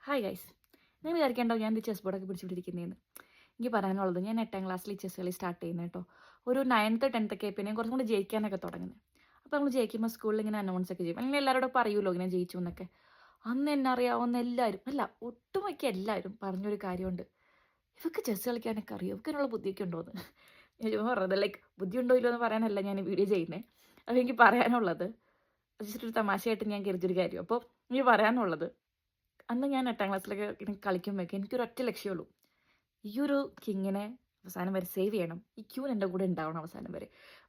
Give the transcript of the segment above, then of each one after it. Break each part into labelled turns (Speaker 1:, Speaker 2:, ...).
Speaker 1: Hi guys, നിങ്ങൾ വിചാരിക്കേണ്ടോ ഞാൻ ഈ ചെസ് ബോർഡൊക്കെ പിടിച്ചിട്ടിരിക്കുന്നതെന്ന്. എനിക്ക് പറയാനുള്ളത്, ഞാൻ 8ാം ക്ലാസ്സിൽ ചെസ് കളി സ്റ്റാർട്ട് ചെയ്യുന്നത് കേട്ടോ. ഒരു 9th 10th ഒക്കെ പിന്നെ കുറച്ചും കൂടി ജയിക്കാനൊക്കെ തുടങ്ങുന്നത്. അപ്പോൾ നമ്മൾ ജയിക്കുമ്പോൾ സ്കൂളിൽ ഇങ്ങനെ അനൗൺസ് ഒക്കെ ചെയ്യും, അല്ലെങ്കിൽ എല്ലാവരോടും പറയുമല്ലോ ഇങ്ങനെ ജയിച്ചു എന്നൊക്കെ. അന്ന് എന്നെ അറിയാവുന്ന എല്ലാവരും, അല്ല ഒട്ടുമിക്ക എല്ലാവരും പറഞ്ഞൊരു കാര്യമുണ്ട്, ഇവർക്ക് ചെസ് കളിക്കാനൊക്കെ അറിയും, ഇവർക്ക് ബുദ്ധിയൊക്കെ ഉണ്ടോ എന്ന്. ഞാൻ ചുമ്മാ പറഞ്ഞത്, ലൈക്ക് ബുദ്ധി ഉണ്ടോ ഇല്ലോ എന്ന് പറയാനല്ല ഞാൻ ഈ വീഡിയോ ചെയ്യുന്നത്. അപ്പോൾ എനിക്ക് പറയാനുള്ളത്, ജസ്റ്റ് ഒരു തമാശയായിട്ട് ഞാൻ കരുതിയൊരു കാര്യം. അപ്പോൾ എനിക്ക് പറയാനുള്ളത്, അന്ന് ഞാൻ 8ാം ക്ലാസ്സിലൊക്കെ ഇങ്ങനെ കളിക്കുമ്പോഴേക്കും എനിക്കൊരൊറ്റ ലക്ഷ്യമുള്ളൂ, ഈ ഒരു കിങ്ങിനെ അവസാനം വരെ സേവ് ചെയ്യണം, ഈ ക്യൂൻ എൻ്റെ കൂടെ ഉണ്ടാവണം അവസാനം വരെ.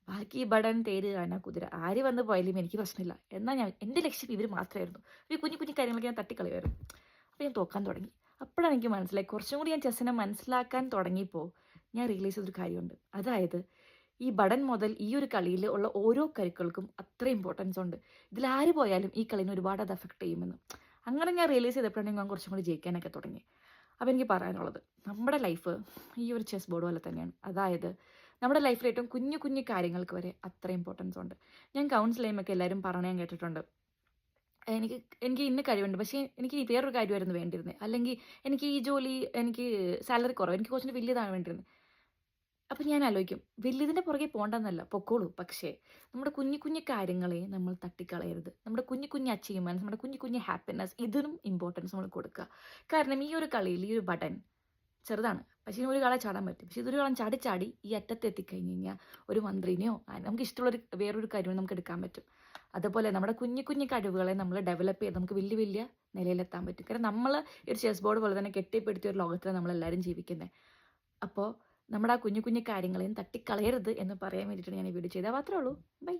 Speaker 1: ബാക്കി ഈ ബടൻ, തേര്, ആന, കുതിര ആര് വന്ന് പോയാലും എനിക്ക് പ്രശ്നമില്ല. എന്നാൽ എൻ്റെ ലക്ഷ്യം ഇവർ മാത്രമായിരുന്നു. ഈ കുഞ്ഞു കുഞ്ഞു കാര്യങ്ങളൊക്കെ ഞാൻ തട്ടിക്കളയുമായിരുന്നു. അപ്പോൾ ഞാൻ തോക്കാൻ തുടങ്ങി. അപ്പോഴാണ് എനിക്ക് മനസ്സിലായി, കുറച്ചും കൂടി ഞാൻ ചെസ്സിനെ മനസ്സിലാക്കാൻ തുടങ്ങിയപ്പോൾ ഞാൻ റിയലൈസ് ചെയ്തൊരു കാര്യമുണ്ട്. അതായത് ഈ ബടൻ മുതൽ ഈ ഒരു കളിയിൽ ഉള്ള ഓരോ കരുക്കൾക്കും അത്ര ഇമ്പോർട്ടൻസ് ഉണ്ട്. ഇതിലാര് പോയാലും ഈ കളിനെ ഒരുപാട് അത് അഫക്റ്റ് ചെയ്യുമെന്ന്. അങ്ങനെ ഞാൻ റിയലൈസ് ചെയ്തപ്പോഴാണ് ഞാൻ കുറച്ചും കൂടി ജയിക്കാനൊക്കെ തുടങ്ങി. അപ്പോൾ എനിക്ക് പറയാനുള്ളത്, നമ്മുടെ ലൈഫ് ഈ ഒരു ചെസ് ബോർഡ് പോലെ തന്നെയാണ്. അതായത് നമ്മുടെ ലൈഫിൽ ഏറ്റവും കുഞ്ഞു കുഞ്ഞു കാര്യങ്ങൾക്ക് വരെ അത്ര ഇമ്പോർട്ടൻസ് ഉണ്ട്. ഞാൻ കൗൺസിൽ ചെയ്യുമ്പോൾ എല്ലാവരും പറഞ്ഞ് ഞാൻ കേട്ടിട്ടുണ്ട്, എനിക്ക് എനിക്ക് ഇന്ന കഴിവുണ്ട്, പക്ഷേ എനിക്ക് വേറൊരു കാര്യമായിരുന്നു വേണ്ടിയിരുന്നത്, അല്ലെങ്കിൽ എനിക്ക് ഈ ജോലി എനിക്ക് സാലറി കുറവ്, എനിക്ക് കുറച്ചുകൂടി വലിയതാണ് വേണ്ടിയിരുന്നത്. അപ്പം ഞാൻ ആലോചിക്കും, വലിയതിൻ്റെ പുറകെ പോകണ്ടെന്നല്ല, പൊക്കോളൂ. പക്ഷേ നമ്മുടെ കുഞ്ഞു കുഞ്ഞു കാര്യങ്ങളെ നമ്മൾ തട്ടിക്കളയരുത്. നമ്മുടെ കുഞ്ഞു കുഞ്ഞു അച്ചീവ്മെൻറ്റ്സ്, നമ്മുടെ കുഞ്ഞു കുഞ്ഞു ഹാപ്പിനെസ്, ഇതിനും ഇമ്പോർട്ടൻസ് നമ്മൾ കൊടുക്കുക. കാരണം ഈ ഒരു കളിയിൽ ഈ ഒരു ബട്ടൺ ചെറുതാണ്, പക്ഷേ ഒരു കാലം ചാടാൻ പറ്റും. പക്ഷേ ഇതൊരു കാലം ചാടി ചാടി ഈ അറ്റത്ത് എത്തിക്കഴിഞ്ഞ് കഴിഞ്ഞാൽ ഒരു മന്ത്രിനെയോ നമുക്ക് ഇഷ്ടമുള്ളൊരു വേറൊരു കഴിവ് നമുക്ക് എടുക്കാൻ പറ്റും. അതുപോലെ നമ്മുടെ കുഞ്ഞു കുഞ്ഞു കഴിവുകളെ നമ്മൾ ഡെവലപ്പ് ചെയ്ത് നമുക്ക് വലിയ വലിയ നിലയിലെത്താൻ പറ്റും. കാരണം നമ്മൾ ഒരു ചെസ് ബോർഡ് പോലെ തന്നെ കെട്ടിപ്പിടുത്തിയ ഒരു ലോകത്തിലാണ് നമ്മളെല്ലാവരും ജീവിക്കുന്നത്. അപ്പോൾ നമ്മുടെ ആ കുഞ്ഞു കുഞ്ഞു കാര്യങ്ങളെയും തട്ടിക്കളയരുത് എന്ന് പറയാൻ വേണ്ടിയിട്ടാണ് ഞാൻ ഈ വീഡിയോ ചെയ്തത്. മാത്രമേ ഉള്ളൂ. ബൈ.